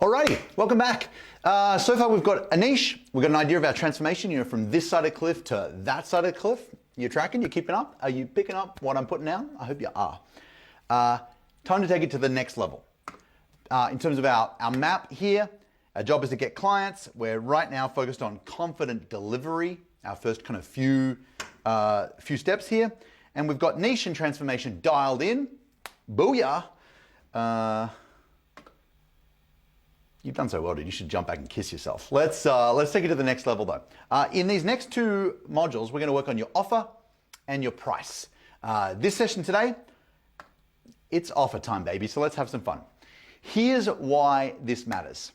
Alrighty, welcome back. So far we've got a niche, we've got an idea of our transformation, from this side of the cliff to that side of the cliff. You're tracking, you're keeping up? Are you picking up what I'm putting down? I hope you are. Time to take it to the next level. In terms of our map here, our job is to get clients. We're right now focused on confident delivery, our first kind of few steps here. And we've got niche and transformation dialed in. Booyah. You've done so well, dude. You should jump back and kiss yourself. Let's take it to the next level though. In these next two modules, we're gonna work on your offer and your price. This session today, it's offer time, baby. So let's have some fun. Here's why this matters.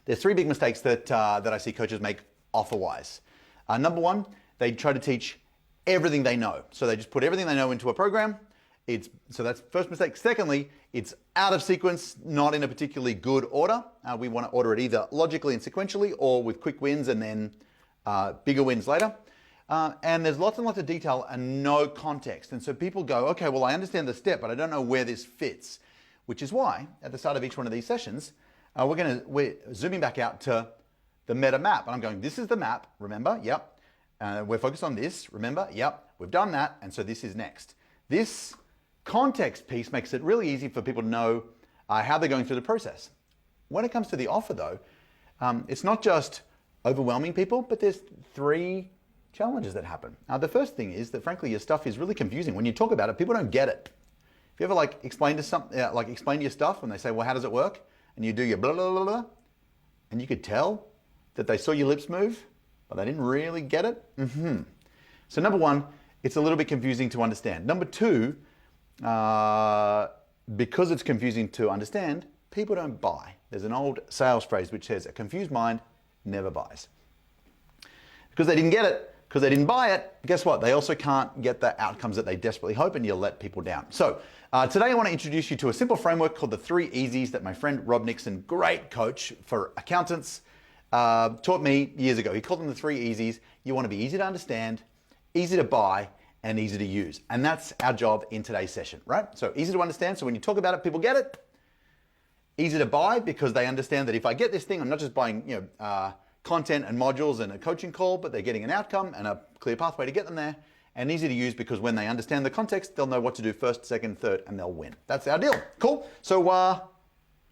There's three big mistakes that I see coaches make offer-wise. Number one, they try to teach everything they know. So they just put everything they know into a program. So that's first mistake. Secondly, it's out of sequence, not in a particularly good order. We want to order it either logically and sequentially or with quick wins and then bigger wins later. And there's lots and lots of detail and no context. And so people go, okay, well, I understand the step, but I don't know where this fits, which is why at the start of each one of these sessions, we're zooming back out to the meta map. And I'm going, this is the map, remember? Yep. We're focused on this, remember? Yep. We've done that. And so this is next. This context piece makes it really easy for people to know how they're going through the process. When it comes to the offer though, it's not just overwhelming people, but there's three challenges that happen. The first thing is that frankly, your stuff is really confusing. When you talk about it, people don't get it. If you ever explain your stuff and they say, well, how does it work? And you do your blah, blah, blah, blah, and you could tell that they saw your lips move, but they didn't really get it. So number one, it's a little bit confusing to understand. Number two, because it's confusing to understand, people don't buy. There's an old sales phrase which says, a confused mind never buys. Because they didn't get it, because they didn't buy it, guess what? They also can't get the outcomes that they desperately hope, and you'll let people down. So today I want to introduce you to a simple framework called the 3 Easies that my friend Rob Nixon, great coach for accountants, taught me years ago. He called them the 3 Easies. You want to be easy to understand, easy to buy, and easy to use. And that's our job in today's session, right? So easy to understand, so when you talk about it, people get it. Easy to buy because they understand that if I get this thing, I'm not just buying content and modules and a coaching call, but they're getting an outcome and a clear pathway to get them there. And easy to use because when they understand the context, they'll know what to do first, second, third, and they'll win. That's our deal. Cool. So,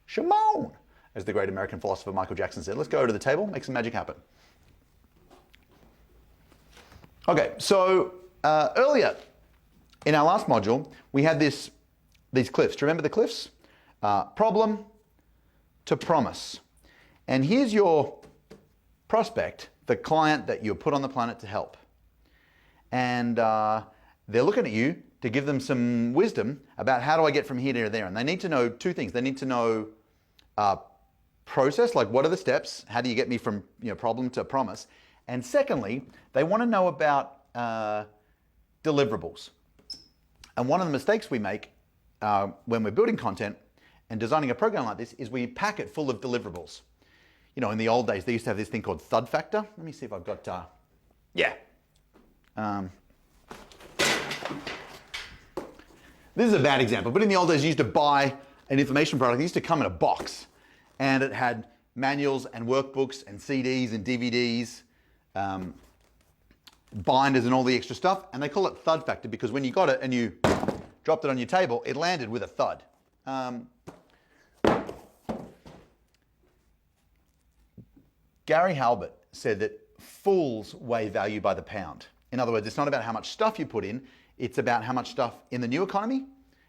Shimon, as the great American philosopher Michael Jackson said, let's go over to the table, make some magic happen. Okay, so earlier in our last module, we had these cliffs. Do you remember the cliffs? Problem to promise. And here's your prospect, the client that you put on the planet to help. And they're looking at you to give them some wisdom about how do I get from here to there. And they need to know two things. They need to know process, like what are the steps? How do you get me from problem to promise? And secondly, they want to know about deliverables. And one of the mistakes we make when we're building content and designing a program like this is we pack it full of deliverables. In the old days, they used to have this thing called thud factor. Let me see if I've got, this is a bad example, but in the old days, you used to buy an information product. It used to come in a box, and it had manuals and workbooks and CDs and DVDs, binders and all the extra stuff, and they call it thud factor because when you got it and you dropped it on your table, it landed with a thud. Gary Halbert said that fools weigh value by the pound. In other words, it's not about how much stuff you put in, it's about how much stuff in the new economy,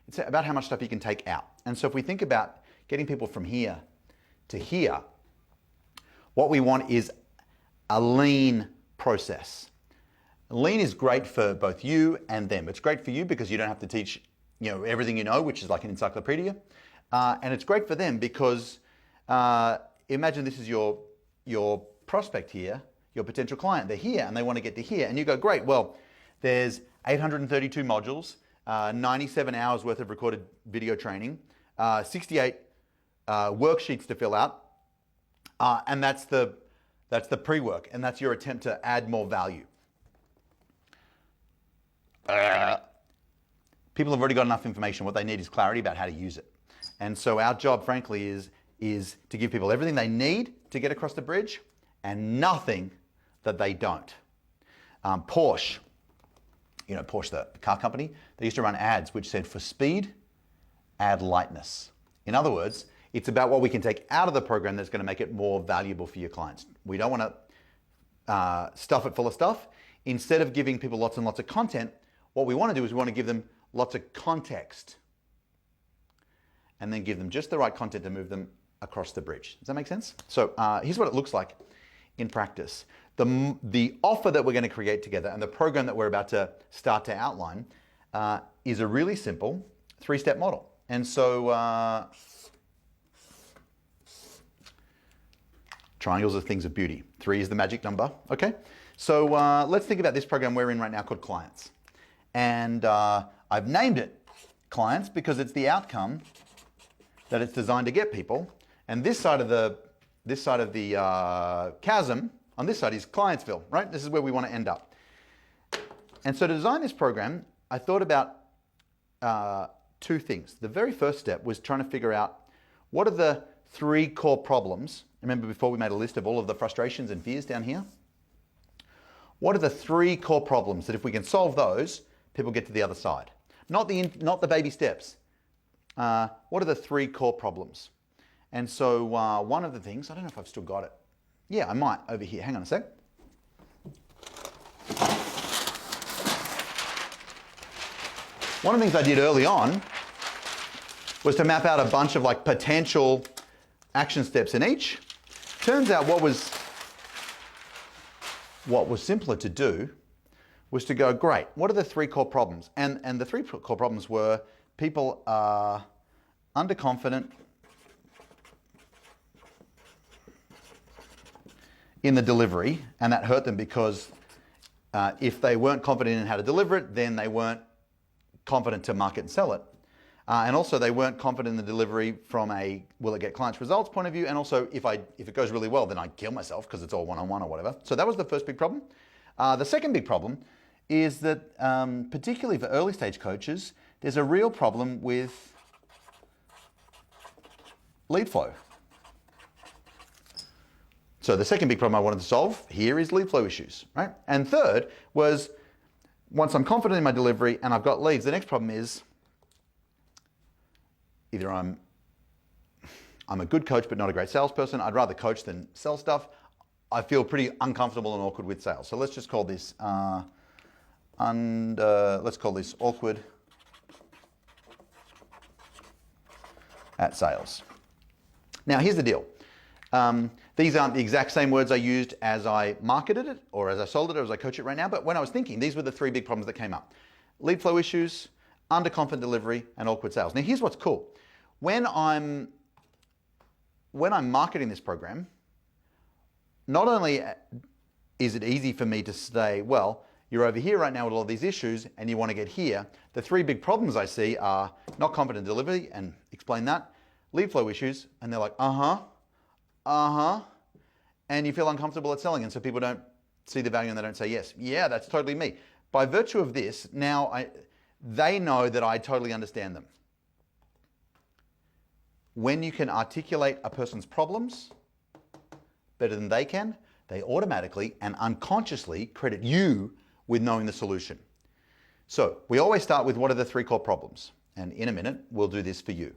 it's about how much stuff you can take out. And so if we think about getting people from here to here, what we want is a lean process. Lean is great for both you and them. It's great for you because you don't have to teach everything you know, which is like an encyclopedia. And it's great for them because imagine this is your prospect here, your potential client. They're here and they want to get to here. And you go, great, well, there's 832 modules, 97 hours worth of recorded video training, 68 worksheets to fill out. And that's the pre-work, and that's your attempt to add more value. People have already got enough information. What they need is clarity about how to use it. And so our job, frankly, is is to give people everything they need to get across the bridge and nothing that they don't. Porsche, you know, Porsche, the car company, they used to run ads which said, for speed, add lightness. In other words, it's about what we can take out of the program that's going to make it more valuable for your clients. We don't want to stuff it full of stuff. Instead of giving people lots and lots of content, what we want to do is we want to give them lots of context and then give them just the right content to move them across the bridge. Does that make sense? So here's what it looks like in practice. The offer that we're going to create together and the program that we're about to start to outline is a really simple 3-step model. And so triangles are things of beauty. 3 is the magic number, okay? So let's think about this program we're in right now called Clients. And I've named it Clients because it's the outcome that it's designed to get people. And this side of the chasm, on this side is Clientsville, right? This is where we want to end up. And so to design this program, I thought about 2 things. The very first step was trying to figure out what are the 3 core problems. Remember before we made a list of all of the frustrations and fears down here? What are the 3 core problems that if we can solve those, people get to the other side? Not the baby steps. What are the 3 core problems? And so one of the things, I don't know if I've still got it. Yeah, I might over here. Hang on a sec. One of the things I did early on was to map out a bunch of like potential action steps in each. Turns out what was simpler to do was to go, great, what are the 3 core problems? And the 3 core problems were people are underconfident in the delivery, and that hurt them because if they weren't confident in how to deliver it, then they weren't confident to market and sell it. And also they weren't confident in the delivery from a will it get clients results point of view, and also if it goes really well, then I kill myself because it's all one-on-one or whatever. So that was the first big problem. The second big problem is that particularly for early stage coaches, there's a real problem with lead flow. So the second big problem I wanted to solve here is lead flow issues, right? And third was, once I'm confident in my delivery and I've got leads, the next problem is either I'm a good coach but not a great salesperson. I'd rather coach than sell stuff. I feel pretty uncomfortable and awkward with sales. So let's just call this let's call this awkward at sales. Now here's the deal. These aren't the exact same words I used as I marketed it or as I sold it or as I coach it right now, but when I was thinking, these were the 3 big problems that came up. Lead flow issues, underconfident delivery, and awkward sales. Now here's what's cool. When I'm marketing this program, not only is it easy for me to say, well, you're over here right now with all these issues and you want to get here. The 3 big problems I see are not confident delivery, and explain that, lead flow issues, and they're like, and you feel uncomfortable at selling, and so people don't see the value and they don't say yes. Yeah, that's totally me. By virtue of this, now they know that I totally understand them. When you can articulate a person's problems better than they can, they automatically and unconsciously credit you with knowing the solution. So we always start with what are the 3 core problems? And in a minute, we'll do this for you.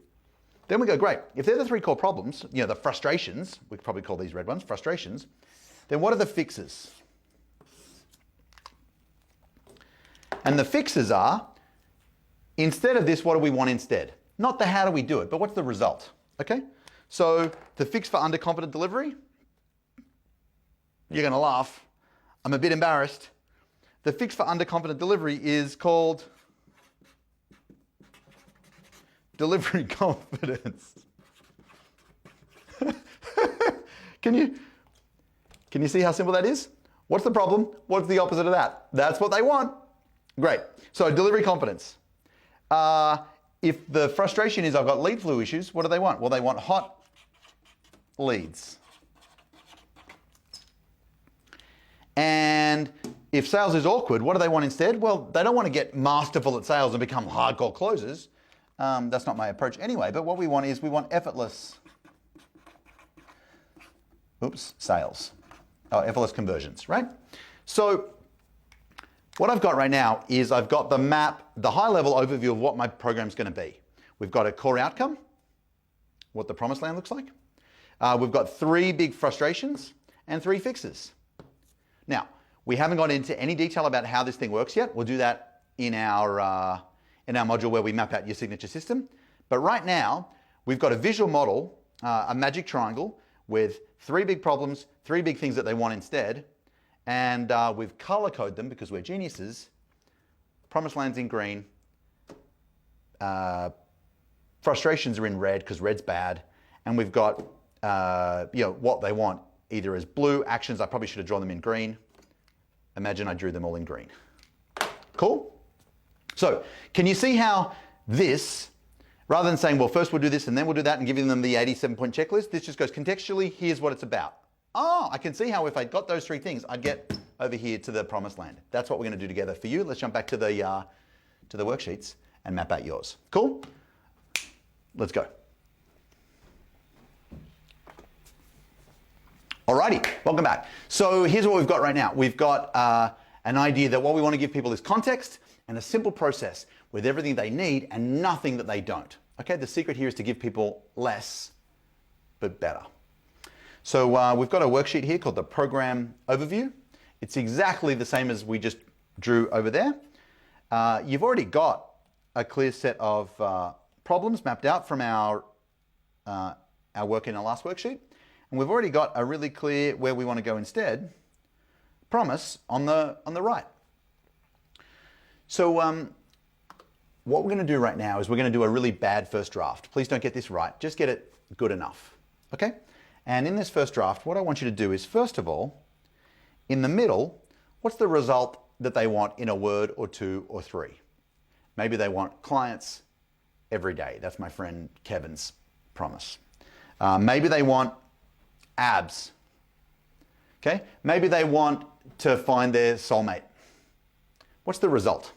Then we go, great, if they're the 3 core problems, you know, the frustrations, we could probably call these red ones, frustrations, then what are the fixes? And the fixes are, instead of this, what do we want instead? Not the how do we do it, but what's the result, okay? So the fix for underconfident delivery, you're gonna laugh, I'm a bit embarrassed. The fix for underconfident delivery is called delivery confidence. Can you see how simple that is? What's the problem? What's the opposite of that? That's what they want. Great. So delivery confidence. If the frustration is I've got lead flow issues, what do they want? Well, they want hot leads. And if sales is awkward, what do they want instead? Well, they don't want to get masterful at sales and become hardcore closers. That's not my approach anyway, but what we want is we want effortless sales. Oh, effortless conversions, right? So what I've got right now is I've got the map, the high level overview of what my program's going to be. We've got a core outcome, what the promised land looks like. We've got 3 big frustrations and 3 fixes. Now, we haven't gone into any detail about how this thing works yet. We'll do that in our module where we map out your signature system. But right now, we've got a visual model, a magic triangle with 3 big problems, 3 big things that they want instead. And we've color coded them because we're geniuses. Promised land's in green. Frustrations are in red because red's bad. And we've got what they want either as blue. Actions, I probably should have drawn them in green. Imagine I drew them all in green. Cool? So can you see how this, rather than saying, well, first we'll do this and then we'll do that and giving them the 87-point checklist, this just goes contextually, here's what it's about. Oh, I can see how if I got those 3 things, I'd get over here to the promised land. That's what we're going to do together for you. Let's jump back to the worksheets and map out yours. Cool? Let's go. Alrighty, welcome back. So here's what we've got right now. We've got an idea that what we want to give people is context and a simple process with everything they need and nothing that they don't. Okay, the secret here is to give people less, but better. So we've got a worksheet here called the program overview. It's exactly the same as we just drew over there. You've already got a clear set of problems mapped out from our work in our last worksheet. And we've already got a really clear where we want to go instead, promise, on the right. So what we're going to do right now is we're going to do a really bad first draft. Please don't get this right. Just get it good enough. Okay? And in this first draft, what I want you to do is, first of all, in the middle, what's the result that they want in a word or 2 or 3? Maybe they want clients every day. That's my friend Kevin's promise. Maybe they want abs. Okay? Maybe they want to find their soulmate. What's the result?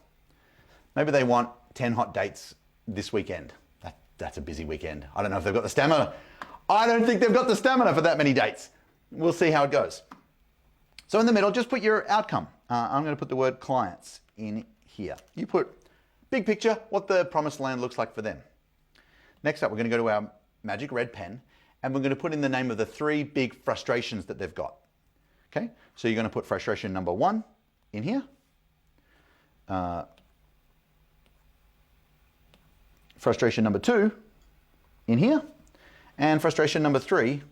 Maybe they want 10 hot dates this weekend. That's a busy weekend. I don't know if they've got the stamina. I don't think they've got the stamina for that many dates. We'll see how it goes. So in the middle, just put your outcome. I'm going to put the word clients in here. You put big picture, what the promised land looks like for them. Next up, we're going to go to our magic red pen and we're going to put in the name of the 3 big frustrations that they've got. Okay, so you're going to put frustration number 1 in here. Frustration number 2 in here. And frustration number 3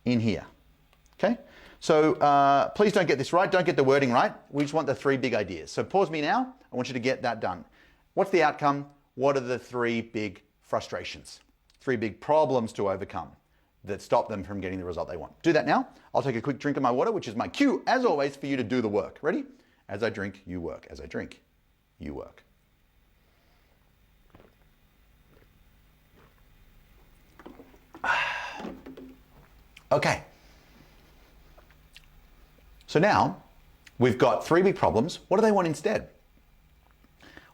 in here. Okay, so please don't get this right. Don't get the wording right. We just want the 3 big ideas. So pause me now. I want you to get that done. What's the outcome? What are the 3 big frustrations? 3 big problems to overcome that stop them from getting the result they want. Do that now. I'll take a quick drink of my water, which is my cue, as always, for you to do the work. Ready? As I drink, you work. As I drink, you work. Okay. So now we've got 3 big problems. What do they want instead?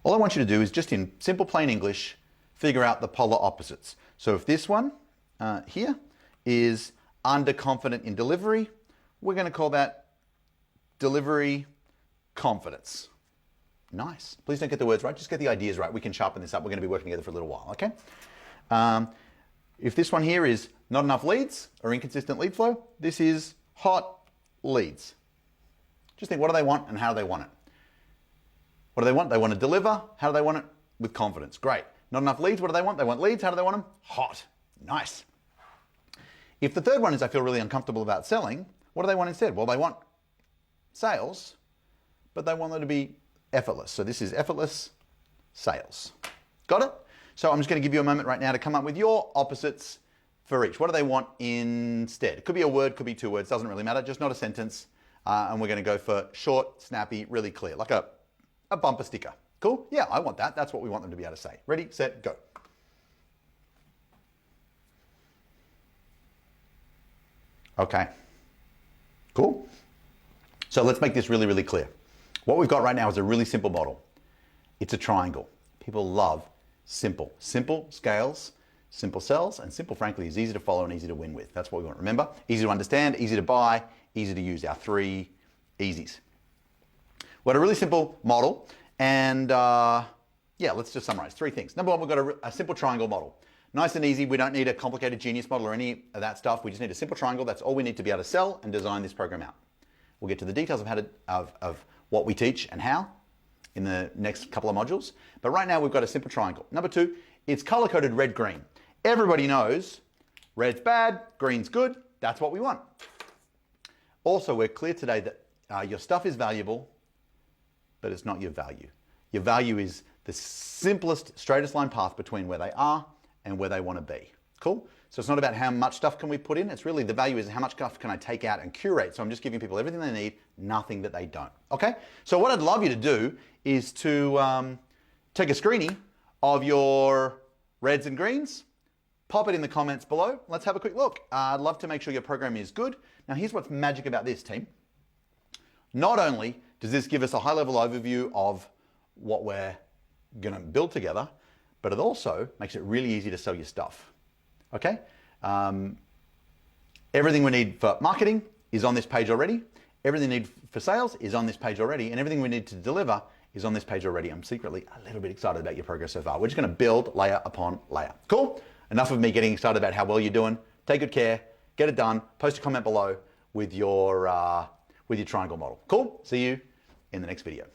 All I want you to do is just in simple plain English, figure out the polar opposites. So if this one here is underconfident in delivery, we're going to call that delivery confidence. Nice. Please don't get the words right. Just get the ideas right. We can sharpen this up. We're going to be working together for a little while. Okay. If this one here is not enough leads or inconsistent lead flow, this is hot leads. Just think, what do they want and how do they want it? What do they want? They want to deliver. How do they want it? With confidence. Great. Not enough leads. What do they want? They want leads. How do they want them? Hot. Nice. If the third one is I feel really uncomfortable about selling, what do they want instead? Well, they want sales, but they want them to be effortless. So this is effortless sales. Got it? So I'm just going to give you a moment right now to come up with your opposites for each. What do they want instead? It could be a word, could be 2 words, doesn't really matter, just not a sentence. And we're going to go for short, snappy, really clear, like a bumper sticker. Cool? Yeah, I want that. That's what we want them to be able to say. Ready, set, go. Okay. Cool. So let's make this really, really clear. What we've got right now is a really simple model. It's a triangle. People love simple. Simple scales, simple sells, and simple, frankly, is easy to follow and easy to win with. That's what we want. Remember, easy to understand, easy to buy, easy to use, our three easies. We've got a really simple model, and yeah, let's just summarize. Three things. Number one, we've got a simple triangle model. Nice and easy. We don't need a complicated genius model or any of that stuff. We just need a simple triangle. That's all we need to be able to sell and design this program out. We'll get to the details of how to, of what we teach and how in the next couple of modules. But right now we've got a simple triangle. Number two, it's color-coded red-green. Everybody knows red's bad, green's good. That's what we want. Also, we're clear today that your stuff is valuable, but it's not your value. Your value is the simplest, straightest line path between where they are and where they want to be. Cool? So it's not about how much stuff can we put in. It's really the value is how much stuff can I take out and curate. So I'm just giving people everything they need, nothing that they don't. Okay? So what I'd love you to do is to take a screening of your reds and greens, pop it in the comments below. Let's have a quick look. I'd love to make sure your program is good. Now here's what's magic about this, team. Not only does this give us a high-level overview of what we're going to build together, but it also makes it really easy to sell your stuff. Okay? Everything we need for marketing is on this page already. Everything we need for sales is on this page already. And everything we need to deliver is on this page already. I'm secretly a little bit excited about your progress so far. We're just going to build layer upon layer. Cool? Enough of me getting excited about how well you're doing. Take good care. Get it done. Post a comment below with your triangle model. Cool? See you in the next video.